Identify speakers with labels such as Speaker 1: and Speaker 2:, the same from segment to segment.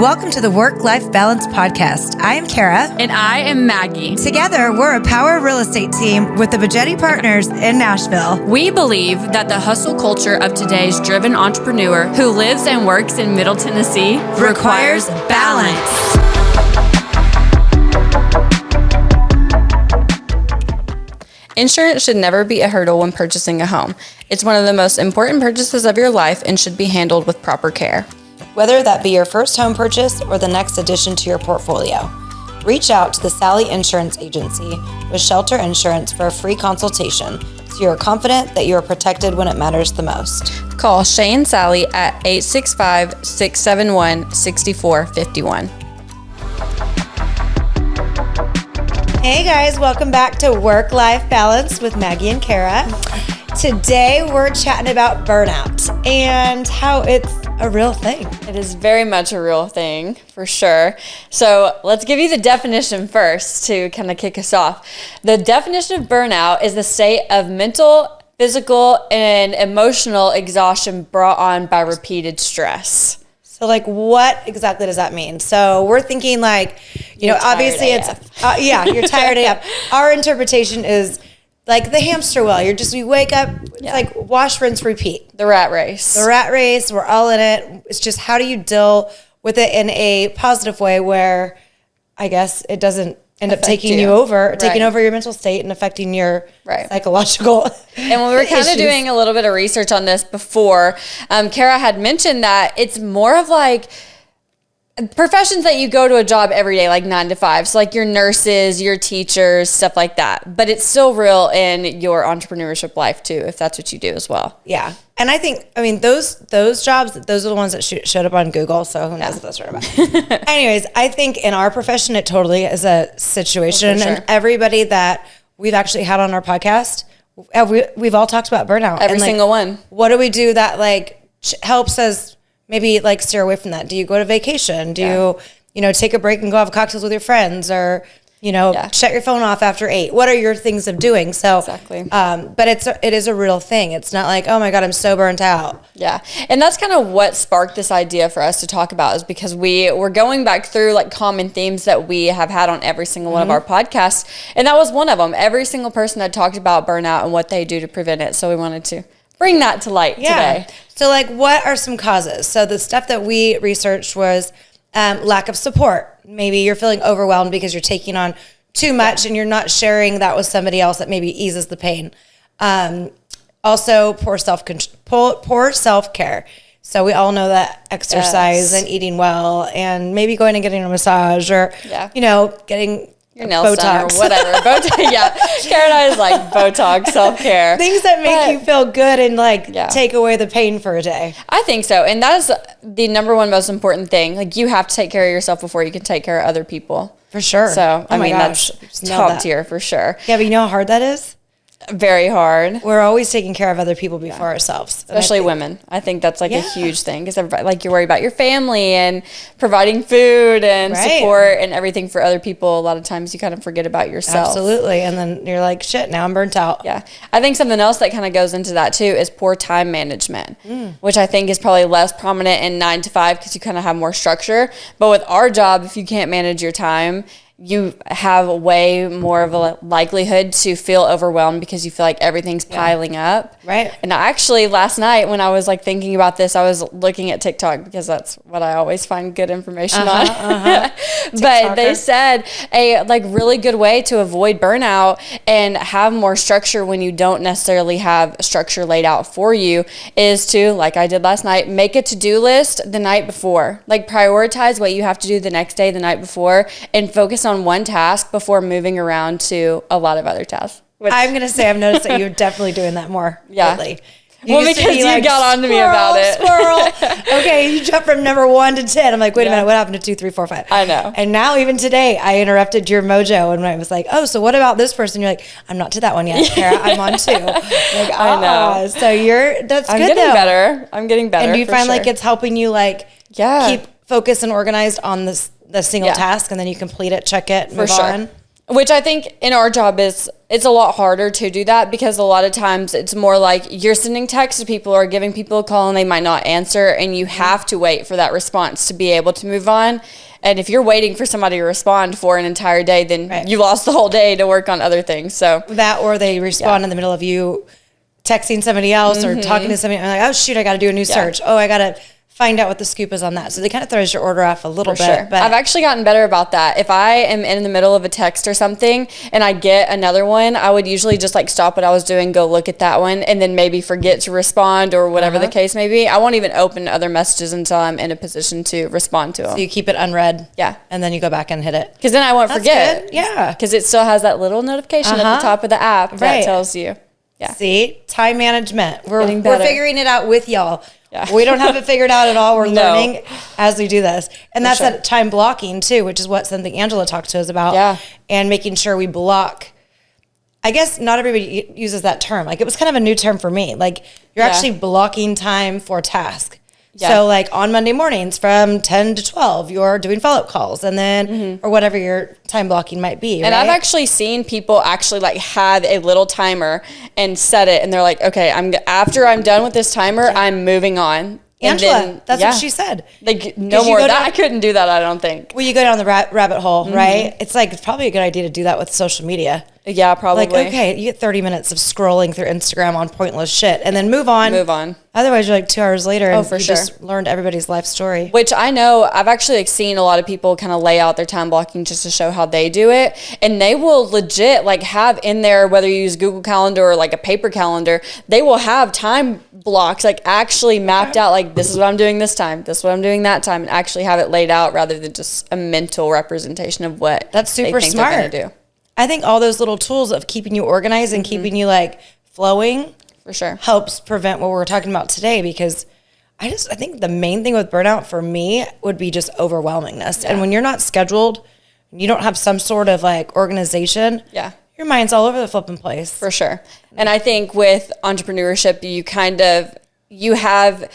Speaker 1: Welcome to the Work-Life Balance Podcast. I am Kara.
Speaker 2: And I am Maggie.
Speaker 1: Together, we're a power real estate team with the Maggie Partners in Nashville.
Speaker 2: We believe that the hustle culture of today's driven entrepreneur who lives and works in Middle Tennessee
Speaker 1: requires balance.
Speaker 2: Insurance should never be a hurdle when purchasing a home. It's one of the most important purchases of your life and should be handled with proper care.
Speaker 1: Whether that be your first home purchase or the next addition to your portfolio, reach out to the Sally Insurance Agency with Shelter Insurance for a free consultation so you are confident that you are protected when it matters the most.
Speaker 2: Call Shay and Sally at 865-671-6451.
Speaker 1: Hey guys, welcome back to Work-Life Balance with Maggie and Kara. Today we're chatting about burnout and how it's a real thing.
Speaker 2: It is very much a real thing, for sure. So let's give you the definition first to kind of kick us off. The definition of burnout is the state of mental, physical, and emotional exhaustion brought on by repeated stress.
Speaker 1: So like what exactly does that mean? So we're thinking like, obviously it's, you're tired AF. Our interpretation is like the hamster wheel. We wake up, it's like wash, rinse, repeat.
Speaker 2: The rat race.
Speaker 1: We're all in it. It's just how do you deal with it in a positive way where I guess it doesn't end up taking over your mental state and affecting your psychological
Speaker 2: And when we were kind of doing a little bit of research on this before, Kara had mentioned that it's more of like professions that you go to a job every day, like 9 to 5. So like your nurses, your teachers, stuff like that. But it's still real in your entrepreneurship life too, if that's what you do as well.
Speaker 1: Yeah. And I think, those jobs, those are the ones that showed up on Google. So who knows what those are about. Anyways, I think in our profession, it totally is a situation.
Speaker 2: Sure.
Speaker 1: And everybody that we've actually had on our podcast, we've all talked about burnout.
Speaker 2: Every single one.
Speaker 1: What do we do that helps us maybe steer away from that? Do you go to vacation? Do you, take a break and go have cocktails with your friends or, shut your phone off after 8? What are your things of doing? So,
Speaker 2: exactly.
Speaker 1: But it is a real thing. It's not like, oh my God, I'm so burnt out.
Speaker 2: Yeah. And that's kind of what sparked this idea for us to talk about is because we were going back through common themes that we have had on every single one of our podcasts. And that was one of them. Every single person had talked about burnout and what they do to prevent it. So we wanted to bring that to light today.
Speaker 1: So what are some causes? So the stuff that we researched was lack of support. Maybe you're feeling overwhelmed because you're taking on too much and you're not sharing that with somebody else that maybe eases the pain. Also poor self-care. So we all know that exercise and eating well and maybe going and getting a massage or, getting
Speaker 2: your nails done or whatever. Kara and I is Botox, self-care.
Speaker 1: Things that make you feel good and take away the pain for a day.
Speaker 2: I think so. And that is the number one most important thing. You have to take care of yourself before you can take care of other people.
Speaker 1: For sure.
Speaker 2: So, that's top tier for sure.
Speaker 1: Yeah, but you know how hard that is?
Speaker 2: Very hard.
Speaker 1: We're always taking care of other people before ourselves.
Speaker 2: Especially women. I think that's a huge thing because everybody, you worry about your family and providing food and support and everything for other people. A lot of times you kind of forget about yourself.
Speaker 1: Absolutely. And then you're like, shit, now I'm burnt out.
Speaker 2: Yeah. I think something else that kind of goes into that too is poor time management, which I think is probably less prominent in 9 to 5 because you kind of have more structure. But with our job, if you can't manage your time, you have way more of a likelihood to feel overwhelmed because you feel like everything's piling up.
Speaker 1: Right.
Speaker 2: And actually last night when I was thinking about this, I was looking at TikTok because that's what I always find good information on. But they said a really good way to avoid burnout and have more structure when you don't necessarily have structure laid out for you is to, like I did last night, make a to-do list the night before. Prioritize what you have to do the next day, the night before, and focus on one task before moving around to a lot of other tasks.
Speaker 1: I'm going to say I've noticed that you're definitely doing that more lately.
Speaker 2: Because you got on to me about it.
Speaker 1: Squirrel. Okay, you jump from number 1 to 10. I'm like, wait a minute, what happened to 2, 3, 4, 5?
Speaker 2: I know.
Speaker 1: And now even today, I interrupted your mojo and I was like, oh, so what about this person? You're like, I'm not to that one yet, Kara. I'm on 2.
Speaker 2: I know.
Speaker 1: So that's
Speaker 2: I'm
Speaker 1: good
Speaker 2: getting better. I'm getting better.
Speaker 1: And do you find it's helping you keep focused and organized on the single task and then you complete it, check it, move on?
Speaker 2: Which I think in our job it's a lot harder to do that, because a lot of times it's more like you're sending texts to people or giving people a call and they might not answer, and you have to wait for that response to be able to move on. And if you're waiting for somebody to respond for an entire day, then you lost the whole day to work on other things. So
Speaker 1: that, or they respond in the middle of you texting somebody else or talking to somebody, and like, oh shoot, I got to do a new search. Oh, I got to find out what the scoop is on that. So they kind of throws your order off a little bit. Sure.
Speaker 2: But I've actually gotten better about that. If I am in the middle of a text or something and I get another one, I would usually just like stop what I was doing, go look at that one, and then maybe forget to respond or whatever the case may be. I won't even open other messages until I'm in a position to respond to them.
Speaker 1: So you keep it unread.
Speaker 2: Yeah.
Speaker 1: And then you go back and hit it.
Speaker 2: Because then I won't forget.
Speaker 1: Good. Yeah.
Speaker 2: Because it still has that little notification at the top of the app that tells you. Yeah.
Speaker 1: See, time management. We're figuring it out with y'all. Yeah. We don't have it figured out at all. We're learning as we do this. And that's that time blocking too, which is what something Angela talked to us about. Yeah. And making sure we block. I guess not everybody uses that term. Like, it was kind of a new term for me. Like, you're actually blocking time for task. Yeah. So like on Monday mornings from 10 to 12, you're doing follow-up calls, and then, or whatever your time blocking might be.
Speaker 2: And I've actually seen people actually like have a little timer and set it. And they're like, okay, after I'm done with this timer, I'm moving on.
Speaker 1: Angela, that's what she said.
Speaker 2: Like, no more of that. I couldn't do that, I don't think.
Speaker 1: Well, you go down the rabbit hole, right? It's like, it's probably a good idea to do that with social media.
Speaker 2: Yeah, probably.
Speaker 1: Like, okay, you get 30 minutes of scrolling through Instagram on pointless shit, and then move on. Otherwise, you're like 2 hours later, and you just learned everybody's life story.
Speaker 2: Which I know, I've actually like seen a lot of people kind of lay out their time blocking just to show how they do it. And they will legit like have in there, whether you use Google Calendar or like a paper calendar, they will have time blocks like actually mapped out, like, this is what I'm doing this time, this is what I'm doing that time, and actually have it laid out rather than just a mental representation of what
Speaker 1: that's super smart.
Speaker 2: They're gonna do.
Speaker 1: I think all those little tools of keeping you organized and keeping you like flowing
Speaker 2: for sure
Speaker 1: helps prevent what we're talking about today, because I think the main thing with burnout for me would be just overwhelmingness. And when you're not scheduled, you don't have some sort of like organization, your mind's all over the flipping place.
Speaker 2: For sure. And I think with entrepreneurship, you have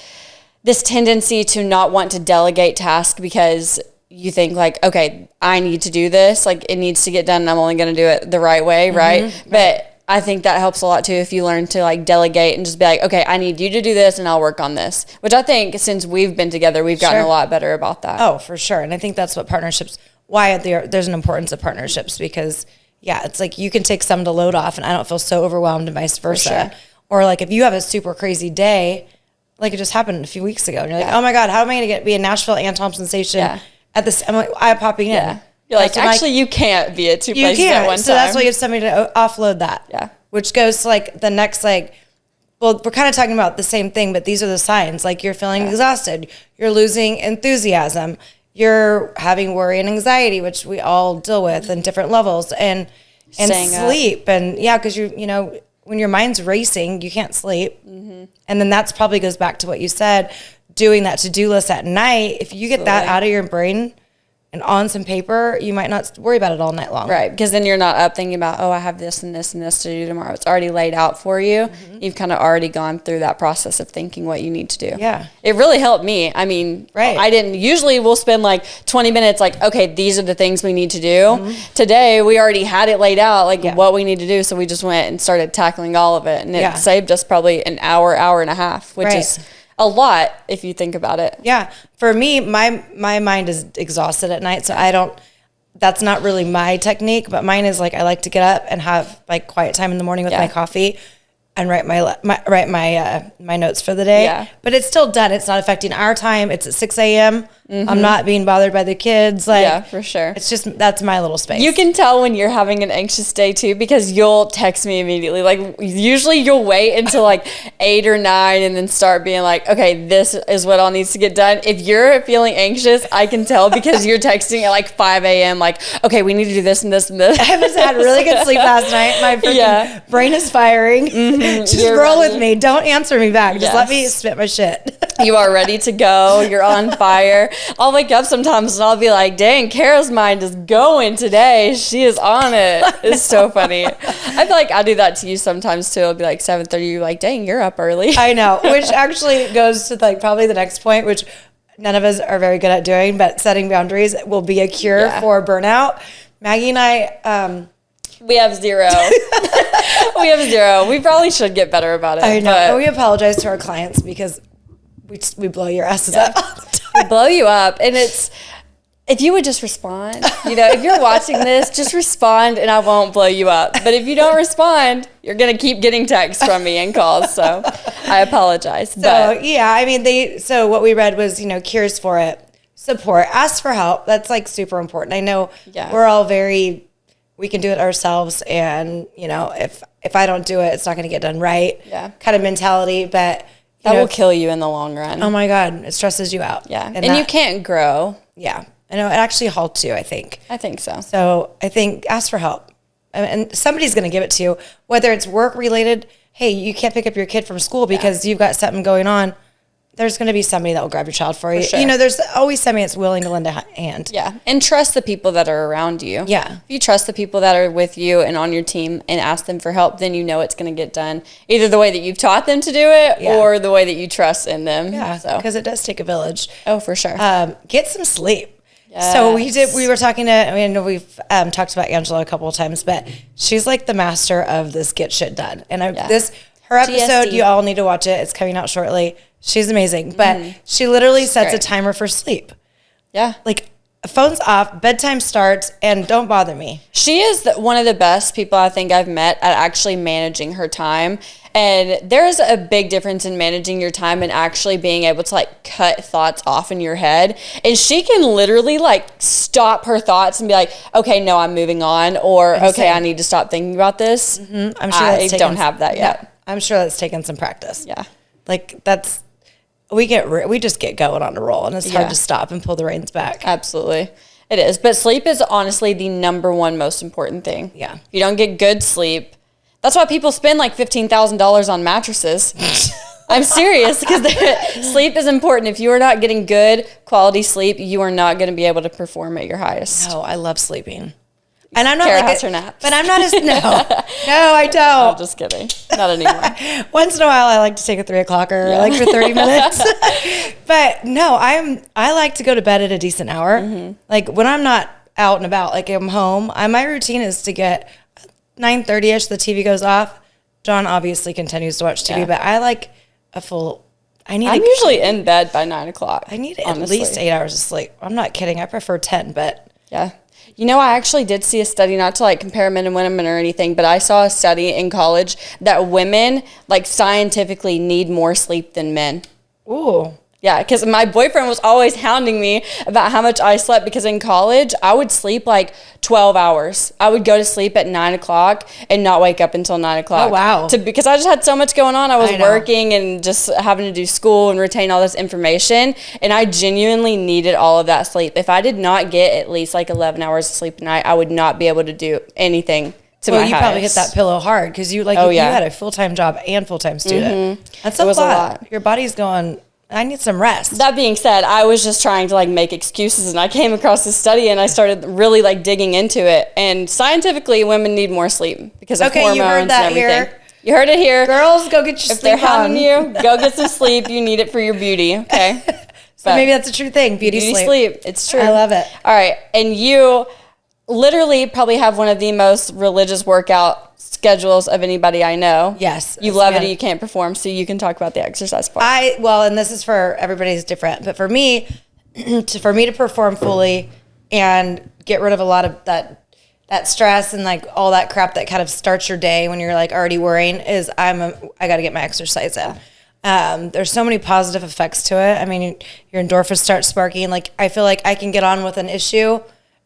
Speaker 2: this tendency to not want to delegate tasks, because you think like, okay, I need to do this, like it needs to get done, and I'm only going to do it the right way, right? But I think that helps a lot too if you learn to like delegate and just be like, okay, I need you to do this and I'll work on this. Which I think since we've been together, we've gotten a lot better about that.
Speaker 1: Oh, for sure. And I think that's what why there's an importance of partnerships, because it's like you can take some to load off and I don't feel so overwhelmed, and vice versa. Or like if you have a super crazy day, like it just happened a few weeks ago, and you're like, oh my God, how am I going to be in Nashville and Thompson Station at this? I'm like, I'm popping in.
Speaker 2: You're like, actually, you can't be at two places at one time.
Speaker 1: So that's why you have somebody to offload that. Yeah. Which goes to like the next, like, well, we're kind of talking about the same thing, but these are the signs. Like, you're feeling exhausted. You're losing enthusiasm. You're having worry and anxiety, which we all deal with in different levels. And sleep. And because you know, when your mind's racing, you can't sleep. And then that's probably goes back to what you said, doing that to-do list at night. If you get that out of your brain and on some paper, you might not worry about it all night long.
Speaker 2: Right, because then you're not up thinking about, I have this and this and this to do tomorrow. It's already laid out for you. You've kind of already gone through that process of thinking what you need to do. Yeah. It really helped me. I mean, usually we'll spend like 20 minutes like, okay, these are the things we need to do. Today, we already had it laid out, like what we need to do. So we just went and started tackling all of it. And it saved us probably an hour and a half, which is a lot if you think about it. Yeah. For me, my mind is exhausted at night, so that's not really my technique, but mine is like, I like to get up and have like quiet time in the morning with my coffee and write my notes for the day. Yeah. But it's still done. It's not affecting our time. It's at 6 a.m. I'm not being bothered by the kids. Like, for sure. It's just, that's my little space. You can tell when you're having an anxious day too, because you'll text me immediately. Like, usually you'll wait until like 8 or 9 and then start being like, okay, this is what all needs to get done. If you're feeling anxious, I can tell because you're texting at like 5 a.m. like, okay, we need to do this and this and this.
Speaker 1: I haven't had really good sleep last night. My freaking brain is firing. Just roll with me. Don't answer me back. Just let me spit my shit.
Speaker 2: You are ready to go. You're on fire. I'll wake up sometimes and I'll be like, dang, Kara's mind is going today. She is on it. It's so funny. I feel like I do that to you sometimes too. It'll be like 7:30. You're like, dang, you're up early.
Speaker 1: I know, which actually goes to like probably the next point, which none of us are very good at doing, but setting boundaries will be a cure for burnout. Maggie and I,
Speaker 2: we have zero. We have zero. We probably should get better about it.
Speaker 1: I know. We apologize to our clients because we blow your asses up all the time.
Speaker 2: We blow you up. And if you would just respond, if you're watching this, just respond and I won't blow you up. But if you don't respond, you're going to keep getting texts from me and calls. So I apologize.
Speaker 1: So what we read was, cures for it, support, ask for help. That's like super important. I know we're all we can do it ourselves. And, if I don't do it, it's not going to get done right.
Speaker 2: Yeah.
Speaker 1: Kind of mentality. But
Speaker 2: that will kill you in the long run.
Speaker 1: Oh my God. It stresses you out.
Speaker 2: Yeah. And you can't grow.
Speaker 1: Yeah. I know it actually halts you, I think.
Speaker 2: I think so.
Speaker 1: So I think ask for help. And somebody's going to give it to you, whether it's work related. Hey, you can't pick up your kid from school because you've got something going on. There's going to be somebody that will grab your child for you.
Speaker 2: Sure.
Speaker 1: There's always somebody that's willing to lend a hand.
Speaker 2: Yeah. And trust the people that are around you.
Speaker 1: Yeah.
Speaker 2: If you trust the people that are with you and on your team and ask them for help, then it's going to get done either the way that you've taught them to do it or the way that you trust in them.
Speaker 1: Yeah. Because it does take a village.
Speaker 2: Oh, for sure.
Speaker 1: Get some sleep.
Speaker 2: Yes.
Speaker 1: So we were talking we've talked about Angela a couple of times, but she's like the master of this get shit done. And her episode, GSD. You all need to watch it. It's coming out shortly. She's amazing. But she literally sets a timer for sleep.
Speaker 2: Yeah.
Speaker 1: Like phone's off, bedtime starts, and don't bother me.
Speaker 2: She is one of the best people I think I've met at actually managing her time. And there's a big difference in managing your time and actually being able to cut thoughts off in your head. And she can literally stop her thoughts and be like, okay, no, I'm moving on. Or, okay, I need to stop thinking about this.
Speaker 1: Mm-hmm. I'm sure I
Speaker 2: don't have that yet.
Speaker 1: No, I'm sure that's taken some practice.
Speaker 2: Yeah.
Speaker 1: We just get going on a roll and it's hard to stop and pull the reins back.
Speaker 2: Absolutely. It is. But sleep is honestly the number one most important thing.
Speaker 1: Yeah.
Speaker 2: If you don't get good sleep, that's why people spend $15,000 on mattresses. I'm serious, because sleep is important. If you are not getting good quality sleep, you are not going to be able to perform at your highest.
Speaker 1: No, I love sleeping. And I'm not
Speaker 2: Kara has her naps.
Speaker 1: But I'm not as, no, I don't.
Speaker 2: I'm just kidding. Not anymore.
Speaker 1: Once in a while, I like to take a 3:00 for 30 minutes. But no, I like to go to bed at a decent hour. Mm-hmm. When I'm not out and about, I'm home, my routine is to get 9:30ish, the TV goes off. John obviously continues to watch TV, but I like I'm
Speaker 2: usually in bed by 9:00.
Speaker 1: I need at least 8 hours of sleep. I'm not kidding. I prefer 10, but
Speaker 2: yeah. I actually did see a study, not to compare men and women or anything, but I saw a study in college that women scientifically need more sleep than men.
Speaker 1: Ooh.
Speaker 2: Yeah, because my boyfriend was always hounding me about how much I slept, because in college, I would sleep 12 hours. I would go to sleep at 9:00 and not wake up until 9:00.
Speaker 1: Oh, wow.
Speaker 2: Because I just had so much going on. I was working and just having to do school and retain all this information. And I genuinely needed all of that sleep. If I did not get at least 11 hours of sleep a night, I would not be able to do anything to my highest.
Speaker 1: You probably hit that pillow hard because you had a full-time job and full-time student. Mm-hmm. That's a lot. Your body's going, I need some rest.
Speaker 2: That being said, I was just trying to make excuses, and I came across this study and I started really digging into it. And scientifically, women need more sleep because of hormones
Speaker 1: you heard that
Speaker 2: and everything.
Speaker 1: Here.
Speaker 2: You heard it here.
Speaker 1: Girls, go get your sleep on.
Speaker 2: If they're hounding you, go get some sleep. You need it for your beauty, okay?
Speaker 1: So maybe that's a true thing, beauty sleep.
Speaker 2: It's true.
Speaker 1: I love it.
Speaker 2: All right. And you literally probably have one of the most religious workout schedules of anybody I know.
Speaker 1: Yes.
Speaker 2: You love it and you can't perform, so you can talk about the exercise part.
Speaker 1: And this is for everybody's different, but for me to perform fully and get rid of a lot of that stress and all that crap that kind of starts your day when you're already worrying is I got to get my exercise in. There's so many positive effects to it. I mean, your endorphins start sparking. I feel like I can get on with an issue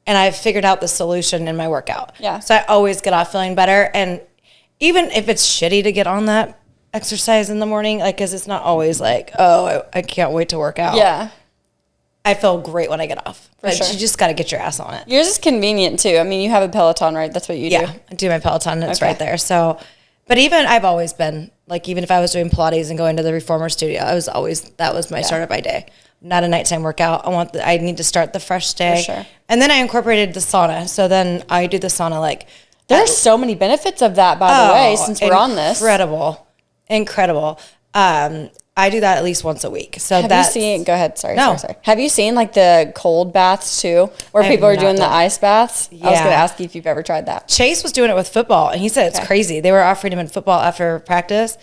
Speaker 1: and I've figured out the solution in my workout.
Speaker 2: Yeah.
Speaker 1: So I always get off feeling better. And even if it's shitty to get on that exercise in the morning, because it's not always I can't wait to work out.
Speaker 2: Yeah.
Speaker 1: I feel great when I get off. But
Speaker 2: sure.
Speaker 1: You just got to get your ass on it.
Speaker 2: Yours is convenient too. I mean, you have a Peloton, right? That's what you do.
Speaker 1: Yeah, I do my Peloton and it's right there. So, but even I've always been, even if I was doing Pilates and going to the reformer studio, that was my start of my day. Not a nighttime workout. I need to start the fresh day.
Speaker 2: For sure.
Speaker 1: And then I incorporated the sauna. So then I do the sauna
Speaker 2: There's so many benefits of that, by the way, since we're on this.
Speaker 1: Incredible. I do that at least once a week. So
Speaker 2: Have you seen, go ahead. Sorry. Have you seen like the cold baths too, where people are doing the ice baths? Yeah. I was going to ask you if you've ever tried that.
Speaker 1: Chase was doing it with football, and he said it's crazy. They were offering him in football after practice.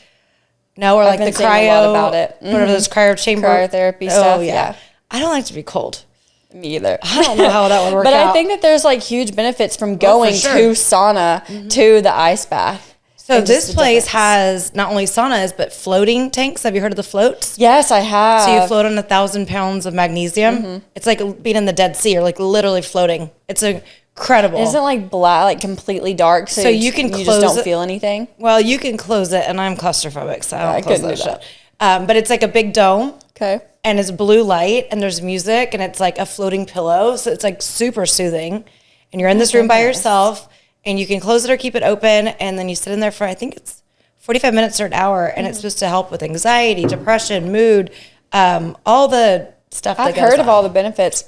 Speaker 1: No, or like the cryo, a lot about it. What are those cryo chamber?
Speaker 2: Cryotherapy stuff.
Speaker 1: Oh, yeah. I don't like to be cold.
Speaker 2: Me either.
Speaker 1: I don't know how that would work
Speaker 2: but
Speaker 1: out.
Speaker 2: I think that there's like huge benefits from going to sauna to the ice bath.
Speaker 1: So this place has not only saunas, but floating tanks. Have you heard of the floats?
Speaker 2: Yes, I have.
Speaker 1: So you float on 1,000 pounds of magnesium. It's like being in the Dead Sea. You're like literally floating. It's incredible.
Speaker 2: Isn't it like black, like completely dark? So you just don't feel anything?
Speaker 1: Well, you can close it, and I'm claustrophobic, so I don't close that shit. But it's like a big dome.
Speaker 2: Okay.
Speaker 1: And it's blue light, and there's music, and it's like a floating pillow. So it's like super soothing. And you're in this room by yourself, and you can close it or keep it open. And then you sit in there for, I think it's 45 minutes or an hour. And it's supposed to help with anxiety, depression, mood, all the stuff that goes on. I've heard
Speaker 2: of all the benefits.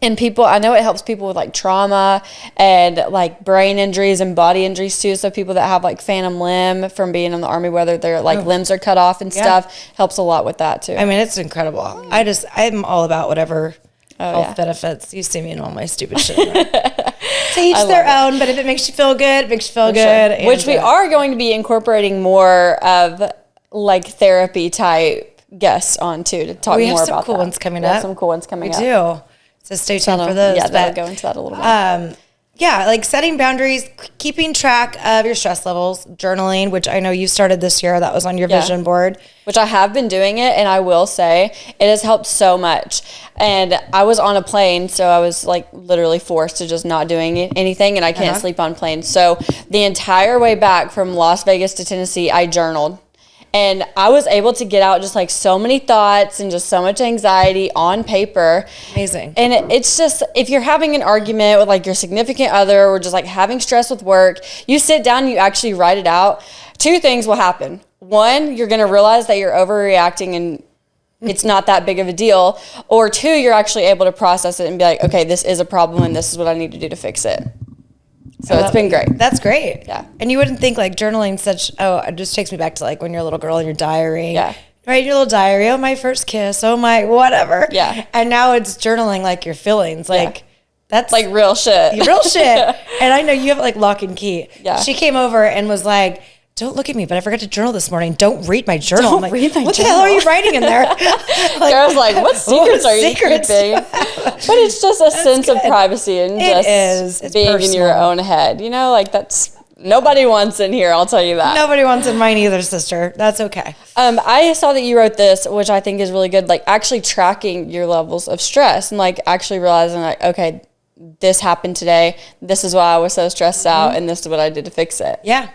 Speaker 2: And people, I know it helps people with like trauma and like brain injuries and body injuries too. So people that have like phantom limb from being in the Army, whether their like limbs are cut off and stuff, helps a lot with that too.
Speaker 1: I mean, it's incredible. I'm all about whatever health benefits. You see me in all my stupid shit. Right? To each their own, but if it makes you feel good, it makes you feel good.
Speaker 2: Sure. Which we are going to be incorporating more of like therapy type guests on too to talk more about that.
Speaker 1: We have some cool ones coming up.
Speaker 2: Some cool ones coming up.
Speaker 1: We do. So stay tuned for those.
Speaker 2: Yeah, that'll go into that a little bit.
Speaker 1: Yeah, like setting boundaries, keeping track of your stress levels, journaling, which I know you started this year. That was on your vision board.
Speaker 2: Which I have been doing it, and I will say it has helped so much. And I was on a plane, so I was like literally forced to just not doing anything, and I can't sleep on planes. So the entire way back from Las Vegas to Tennessee, I journaled. And I was able to get out just like so many thoughts and just so much anxiety on paper.
Speaker 1: Amazing.
Speaker 2: And it's just, if you're having an argument with like your significant other or just like having stress with work, you sit down and you actually write it out. Two things will happen. One, you're going to realize that you're overreacting and it's not that big of a deal. Or two, you're actually able to process it and be like, okay, this is a problem and this is what I need to do to fix it. So it's been great.
Speaker 1: That's great.
Speaker 2: Yeah.
Speaker 1: And you wouldn't think like journaling it just takes me back to like when you're a little girl in your diary.
Speaker 2: Yeah.
Speaker 1: Write your little diary. Oh, my first kiss. Oh, my whatever.
Speaker 2: Yeah.
Speaker 1: And now it's journaling like your feelings. Like that's
Speaker 2: like real shit.
Speaker 1: Real shit. And I know you have like lock and key.
Speaker 2: Yeah.
Speaker 1: She came over and was like, don't look at me, but I forgot to journal this morning. Don't read my journal.
Speaker 2: Don't read my
Speaker 1: what
Speaker 2: journal.
Speaker 1: the hell are you writing in there?
Speaker 2: I was like, what secrets are you keeping? But it's just a sense of privacy and just being personal. In your own head. You know, like that's, nobody wants in here, I'll tell you that.
Speaker 1: Nobody wants in mine either, sister. That's okay.
Speaker 2: I saw that you wrote this, which I think is really good, like actually tracking your levels of stress and like actually realizing like, okay, this happened today. This is why I was so stressed out and this is what I did to fix it.
Speaker 1: Yeah.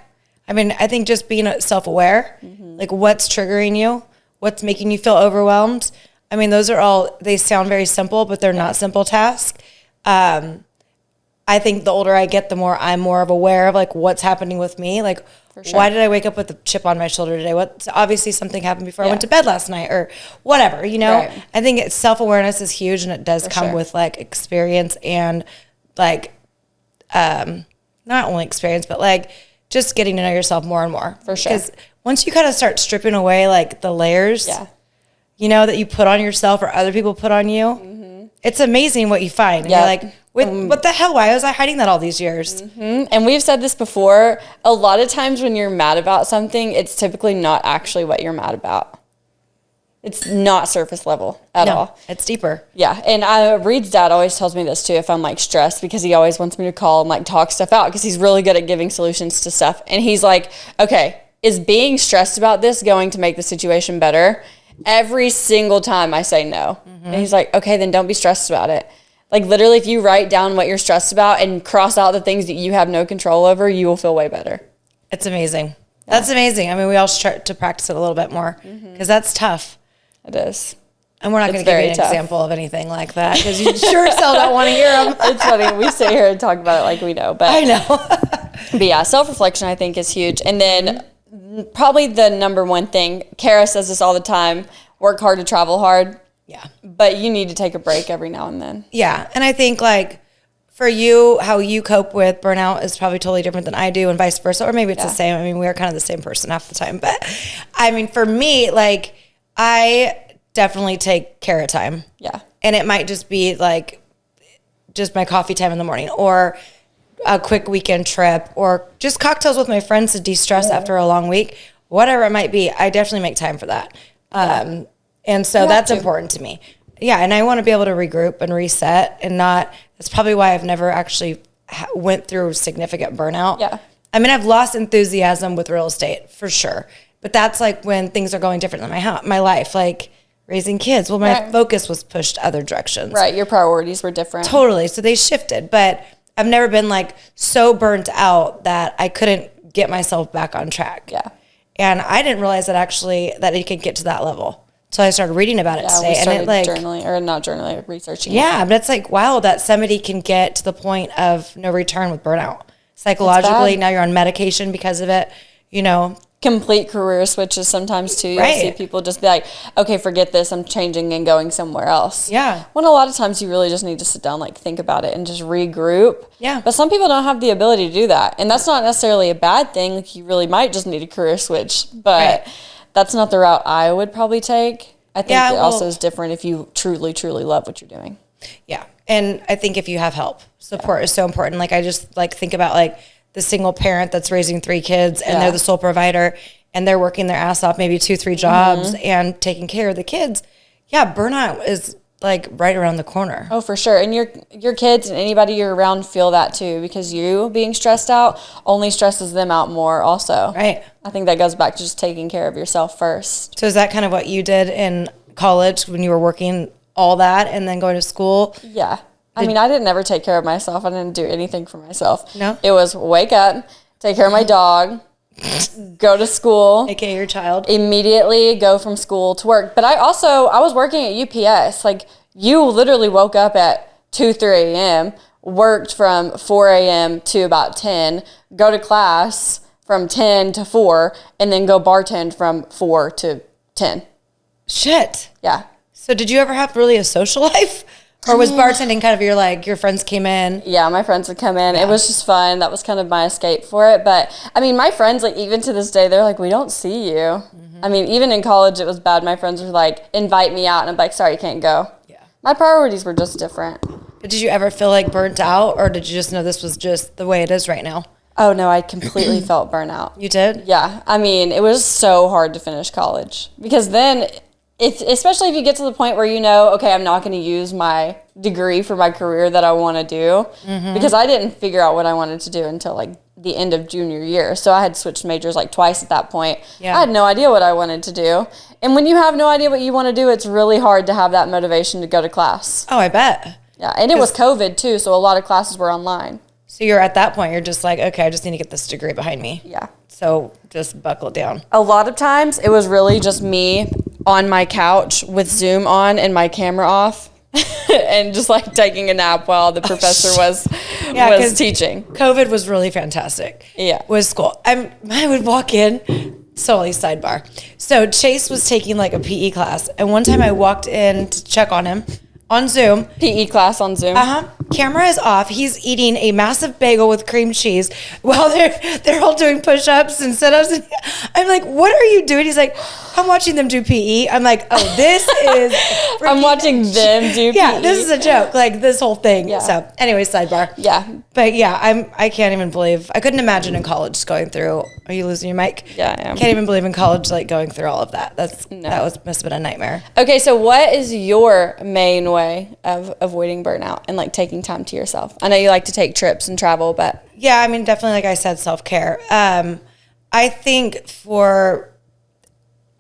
Speaker 1: I mean, I think just being self-aware, like what's triggering you, what's making you feel overwhelmed. I mean, those are all, they sound very simple, but they're not simple tasks. I think the older I get, the more I'm more of aware of like what's happening with me. Like, why did I wake up with a chip on my shoulder today? Obviously something happened before I went to bed last night or whatever, you know? Right. I think self-awareness is huge, and it does come with like experience and like, not only experience, but like, just getting to know yourself more and more.
Speaker 2: For sure.
Speaker 1: Because once you kind of start stripping away like the layers, you know, that you put on yourself or other people put on you, it's amazing what you find. And you're like, what the hell? Why was I hiding that all these years?
Speaker 2: And we've said this before. A lot of times when you're mad about something, it's typically not actually what you're mad about. It's not surface level at all.
Speaker 1: It's deeper.
Speaker 2: Yeah. And Reed's dad always tells me this too if I'm like stressed, because he always wants me to call and like talk stuff out because he's really good at giving solutions to stuff. And he's like, okay, is being stressed about this going to make the situation better? Every single time I say no. And he's like, okay, then don't be stressed about it. Like literally, if you write down what you're stressed about and cross out the things that you have no control over, you will feel way better.
Speaker 1: It's amazing. That's amazing. I mean, we all should try to practice it a little bit more because that's tough.
Speaker 2: It is.
Speaker 1: And we're not going to give you an example of anything like that because you sure as hell don't want to hear them.
Speaker 2: It's funny. We sit here and talk about it like we know. But
Speaker 1: I know.
Speaker 2: But yeah, self-reflection I think is huge. And then probably the number one thing, Kara says this all the time, work hard to travel hard.
Speaker 1: Yeah.
Speaker 2: But you need to take a break every now and then.
Speaker 1: Yeah. And I think like for you, how you cope with burnout is probably totally different than I do and vice versa. Or maybe it's the same. I mean, we are kind of the same person half the time. But I mean, for me, like, I definitely take carrot time.
Speaker 2: Yeah.
Speaker 1: And it might just be like just my coffee time in the morning or a quick weekend trip or just cocktails with my friends to de-stress after a long week, whatever it might be. I definitely make time for that. And so that's important to me. Yeah. And I want to be able to regroup and reset and not, that's probably why I've never actually went through significant burnout.
Speaker 2: Yeah.
Speaker 1: I mean, I've lost enthusiasm with real estate for sure, but that's like when things are going different in my life, like raising kids. Well, my focus was pushed other directions.
Speaker 2: Right. Your priorities were different.
Speaker 1: Totally. So they shifted, but I've never been like so burnt out that I couldn't get myself back on track.
Speaker 2: Yeah.
Speaker 1: And I didn't realize that you could get to that level. So I started reading about it today.
Speaker 2: We started
Speaker 1: and it like
Speaker 2: journaling, or not journaling, researching.
Speaker 1: Yeah, but it's like, wow, that somebody can get to the point of no return with burnout. Psychologically, now you're on medication because of it, you know.
Speaker 2: Complete career switches sometimes too. You'll see people just be like, okay, forget this, I'm changing and going somewhere else.
Speaker 1: Yeah.
Speaker 2: When a lot of times you really just need to sit down, like think about it and just regroup.
Speaker 1: Yeah.
Speaker 2: But some people don't have the ability to do that. And that's not necessarily a bad thing. Like you really might just need a career switch. But that's not the route I would probably take. I think it also is different if you truly, truly love what you're doing.
Speaker 1: Yeah. And I think if you have help, support is so important. Like I just like think about like the single parent that's raising 3 kids and they're the sole provider and they're working their ass off, maybe 2-3 jobs and taking care of the kids. Yeah. Burnout is like right around the corner.
Speaker 2: Oh, for sure. And your kids and anybody you're around feel that too, because you being stressed out only stresses them out more also.
Speaker 1: Right.
Speaker 2: I think that goes back to just taking care of yourself first.
Speaker 1: So is that kind of what you did in college when you were working all that and then going to school?
Speaker 2: Yeah. I mean, I didn't ever take care of myself. I didn't do anything for myself.
Speaker 1: No?
Speaker 2: It was wake up, take care of my dog, go to school.
Speaker 1: AKA your child.
Speaker 2: Immediately go from school to work. But I was working at UPS. Like, you literally woke up at 2, 3 a.m., worked from 4 a.m. to about 10, go to class from 10 to 4, and then go bartend from 4 to 10.
Speaker 1: Shit.
Speaker 2: Yeah.
Speaker 1: So did you ever have really a social life? Or was bartending kind of your friends came in?
Speaker 2: Yeah, my friends would come in. Yeah. It was just fun. That was kind of my escape for it. But, I mean, my friends, like, even to this day, they're like, we don't see you. Mm-hmm. I mean, even in college, it was bad. My friends were like, invite me out. And I'm like, sorry, you can't go. Yeah. My priorities were just different.
Speaker 1: But did you ever feel like burnt out? Or did you just know this was just the way it is right now?
Speaker 2: Oh, no, I completely felt burnout.
Speaker 1: You did?
Speaker 2: Yeah. I mean, it was so hard to finish college. Because then... especially if you get to the point where you know, okay, I'm not going to use my degree for my career that I want to do, because I didn't figure out what I wanted to do until like the end of junior year. So I had switched majors like twice at that point. Yeah. I had no idea what I wanted to do. And when you have no idea what you want to do, it's really hard to have that motivation to go to class.
Speaker 1: Oh, I bet.
Speaker 2: Yeah. And it was COVID too. So a lot of classes were online.
Speaker 1: So you're at that point, you're just like, okay, I just need to get this degree behind me.
Speaker 2: Yeah.
Speaker 1: So just buckle down.
Speaker 2: A lot of times it was really just me on my couch with Zoom on and my camera off and just like taking a nap while the professor was teaching.
Speaker 1: COVID was really fantastic.
Speaker 2: Yeah.
Speaker 1: Was school. I would walk in, solely sidebar. So Chase was taking like a PE class. And one time I walked in to check on him on Zoom.
Speaker 2: PE class on Zoom.
Speaker 1: Camera is off. He's eating a massive bagel with cream cheese while they're all doing push-ups and sit-ups. And I'm like, what are you doing? He's like, I'm watching them do PE. I'm like, oh, this is
Speaker 2: I'm watching them do PE.
Speaker 1: Yeah, this is a joke, like this whole thing.
Speaker 2: Yeah.
Speaker 1: So anyway, sidebar.
Speaker 2: Yeah.
Speaker 1: But yeah, I can't even believe, I couldn't imagine in college going through, are you losing your mic?
Speaker 2: Yeah, I am.
Speaker 1: Can't even believe in college, like going through all of that. Must have been a nightmare.
Speaker 2: Okay, so what is your main way of avoiding burnout and like taking time to yourself? I know you like to take trips and travel, but.
Speaker 1: Yeah, I mean, definitely, like I said, self-care. I think for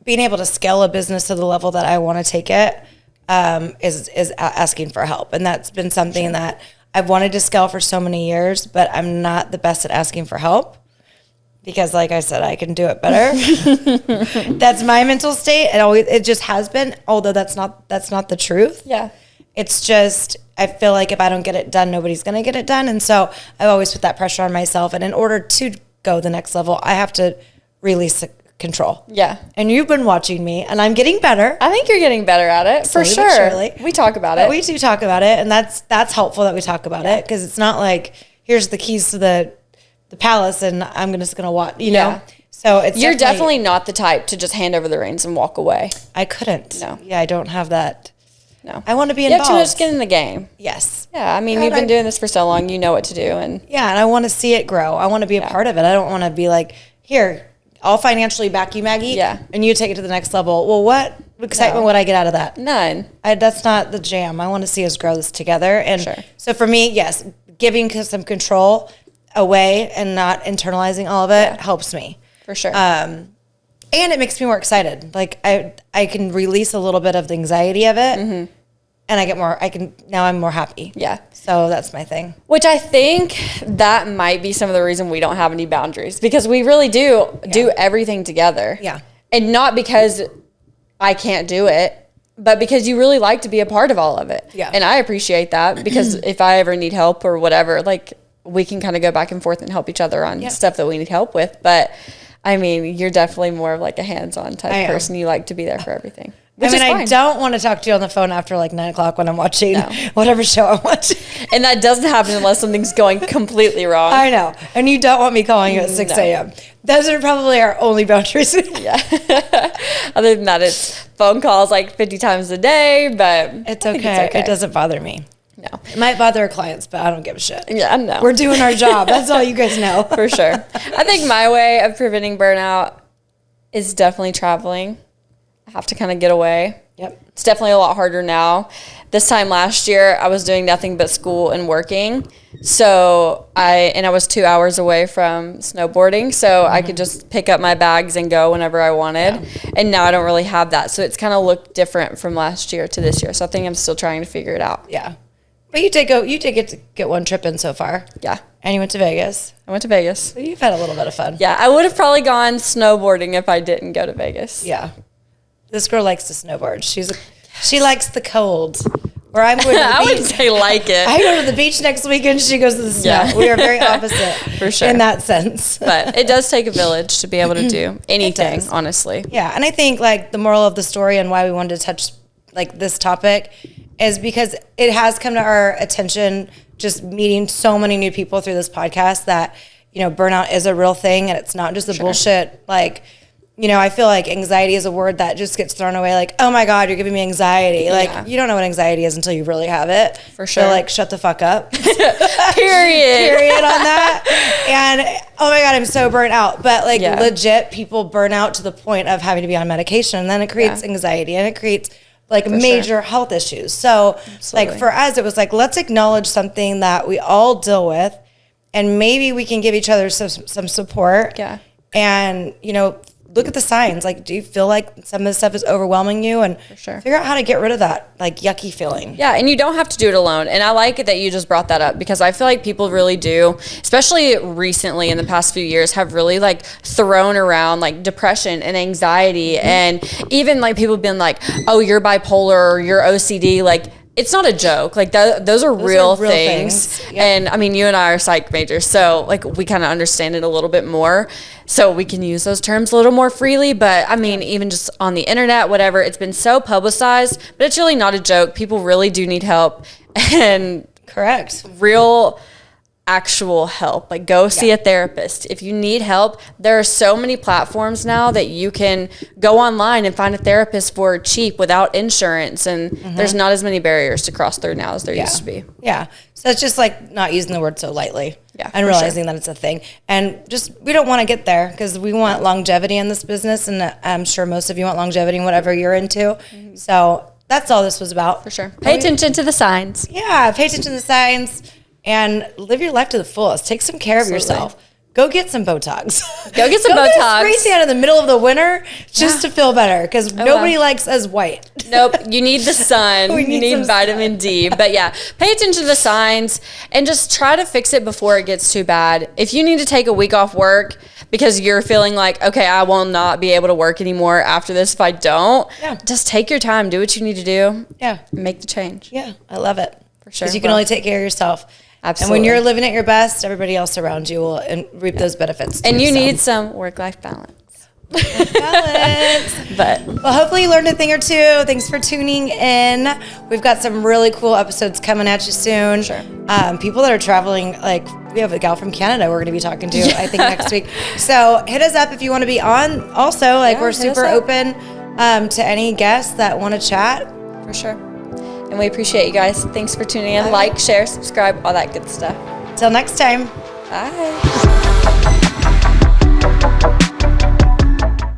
Speaker 1: being able to scale a business to the level that I want to take it is asking for help. And that's been something that I've wanted to scale for so many years, but I'm not the best at asking for help because, like I said, I can do it better. That's my mental state. It just has been, although that's not the truth.
Speaker 2: Yeah.
Speaker 1: It's just, I feel like if I don't get it done, nobody's going to get it done. And so I always put that pressure on myself. And in order to go the next level, I have to release control.
Speaker 2: Yeah.
Speaker 1: And you've been watching me, and I'm getting better.
Speaker 2: I think you're getting better at it, for sure. Surely. We talk about it.
Speaker 1: We do talk about it, and that's helpful that we talk about it, because it's not like, here's the keys to the palace, and I'm just going to watch, you know? So it's
Speaker 2: You're definitely not the type to just hand over the reins and walk away.
Speaker 1: I couldn't.
Speaker 2: No.
Speaker 1: Yeah, I don't have that.
Speaker 2: No.
Speaker 1: I want to be involved.
Speaker 2: You have to just get in the game.
Speaker 1: Yes.
Speaker 2: Yeah, I mean, you've been doing this for so long, you know what to do. And
Speaker 1: yeah, and I want to see it grow. I want to be a part of it. I don't want to be like, here, I'll financially back you, Maggie.
Speaker 2: Yeah.
Speaker 1: And you take it to the next level. Well, what excitement would I get out of that?
Speaker 2: None.
Speaker 1: That's not the jam. I want to see us grow this together. And
Speaker 2: Sure.
Speaker 1: so for me, yes, giving some control away and not internalizing all of it helps me.
Speaker 2: For sure.
Speaker 1: And it makes me more excited. Like I can release a little bit of the anxiety of it. Mm-hmm. And now I'm more happy.
Speaker 2: Yeah.
Speaker 1: So that's my thing.
Speaker 2: Which I think that might be some of the reason we don't have any boundaries, because we really do everything together.
Speaker 1: Yeah.
Speaker 2: And not because I can't do it, but because you really like to be a part of all of it.
Speaker 1: Yeah.
Speaker 2: And I appreciate that, because if I ever need help or whatever, like, we can kind of go back and forth and help each other on stuff that we need help with. But I mean, you're definitely more of like a hands-on type person. You like to be there for everything.
Speaker 1: I don't want to talk to you on the phone after like 9 o'clock when I'm watching whatever show I'm watching.
Speaker 2: And that doesn't happen unless something's going completely wrong.
Speaker 1: I know. And you don't want me calling you at 6 a.m. Those are probably our only boundaries.
Speaker 2: Yeah. Other than that, it's phone calls like 50 times a day, but
Speaker 1: it's okay. It doesn't bother me.
Speaker 2: No.
Speaker 1: It might bother our clients, but I don't give a shit.
Speaker 2: Yeah, no.
Speaker 1: We're doing our job. That's all you guys know.
Speaker 2: For sure. I think my way of preventing burnout is definitely traveling. I have to kind of get away.
Speaker 1: Yep.
Speaker 2: It's definitely a lot harder now. This time last year, I was doing nothing but school and working. So I was 2 hours away from snowboarding. So I could just pick up my bags and go whenever I wanted. Yeah. And now I don't really have that. So it's kind of looked different from last year to this year. So I think I'm still trying to figure it out.
Speaker 1: Yeah. But you did get to get one trip in so far.
Speaker 2: Yeah.
Speaker 1: And you went to Vegas.
Speaker 2: I went to Vegas.
Speaker 1: So you've had a little bit of fun.
Speaker 2: Yeah. I would have probably gone snowboarding if I didn't go to Vegas.
Speaker 1: Yeah. This girl likes to snowboard. She likes the cold. Where I'm going to the beach.
Speaker 2: I wouldn't say like it.
Speaker 1: I go to the beach next weekend. She goes to the snow. Yeah. We are very opposite.
Speaker 2: For sure.
Speaker 1: In that sense.
Speaker 2: But it does take a village to be able to do anything, honestly.
Speaker 1: Yeah. And I think like the moral of the story and why we wanted to touch like this topic is because it has come to our attention, just meeting so many new people through this podcast, that, you know, burnout is a real thing and it's not just a bullshit. Like, you know, I feel like anxiety is a word that just gets thrown away. Like, oh my God, you're giving me anxiety. Like, you don't know what anxiety is until you really have it.
Speaker 2: For sure.
Speaker 1: So like, shut the fuck up.
Speaker 2: Period.
Speaker 1: Period on that. And oh my God, I'm so burnt out. But like legit, people burn out to the point of having to be on medication. And then it creates anxiety and it creates like major health issues. So like for us, it was like, let's acknowledge something that we all deal with, and maybe we can give each other some support.
Speaker 2: Yeah.
Speaker 1: And, you know, look at the signs. Like, do you feel like some of this stuff is overwhelming you? And figure out how to get rid of that, like, yucky feeling.
Speaker 2: Yeah, and you don't have to do it alone. And I like it that you just brought that up, because I feel like people really do, especially recently in the past few years, have really, like, thrown around, like, depression and anxiety. And even, like, people have been like, oh, you're bipolar or you're OCD. Like, it's not a joke. Like, those are real things. Yep. And, I mean, you and I are psych majors, so, like, we kind of understand it a little bit more. So we can use those terms a little more freely. But, I mean, even just on the internet, whatever, it's been so publicized. But it's really not a joke. People really do need help. And real actual help. Like, go see a therapist. If you need help, there are so many platforms now that you can go online and find a therapist for cheap without insurance, and there's not as many barriers to cross through now as there used to be.
Speaker 1: Yeah. So it's just like not using the word so lightly. Yeah. And realizing that it's a thing. And just, we don't want to get there because we want longevity in this business, and I'm sure most of you want longevity in whatever you're into. So that's all this was about.
Speaker 2: For sure. Pay attention to the signs.
Speaker 1: Yeah. Pay attention to the signs. And live your life to the fullest. Take some care of yourself. Go get some Botox.
Speaker 2: Go get some Botox.
Speaker 1: Get a spray tan in the middle of the winter just to feel better, because nobody likes us white.
Speaker 2: Nope. You need the sun. You need vitamin D. But yeah, pay attention to the signs and just try to fix it before it gets too bad. If you need to take a week off work because you're feeling like, okay, I will not be able to work anymore after this if I don't, just take your time. Do what you need to do. Yeah. Make the change.
Speaker 1: Yeah. I love it.
Speaker 2: For sure.
Speaker 1: Because you can only take care of yourself. Absolutely. And when you're living at your best, everybody else around you will reap those benefits too,
Speaker 2: and you need some work-life balance. But
Speaker 1: well, hopefully you learned a thing or two. Thanks for tuning in. We've got some really cool episodes coming at you soon.
Speaker 2: Sure.
Speaker 1: People that are traveling, like we have a gal from Canada we're going to be talking to, I think, next week. So hit us up if you want to be on. Also, like we're super open to any guests that want to chat.
Speaker 2: For sure. And we appreciate you guys. Thanks for tuning in. Like, share, subscribe, all that good stuff.
Speaker 1: Till next time.
Speaker 2: Bye.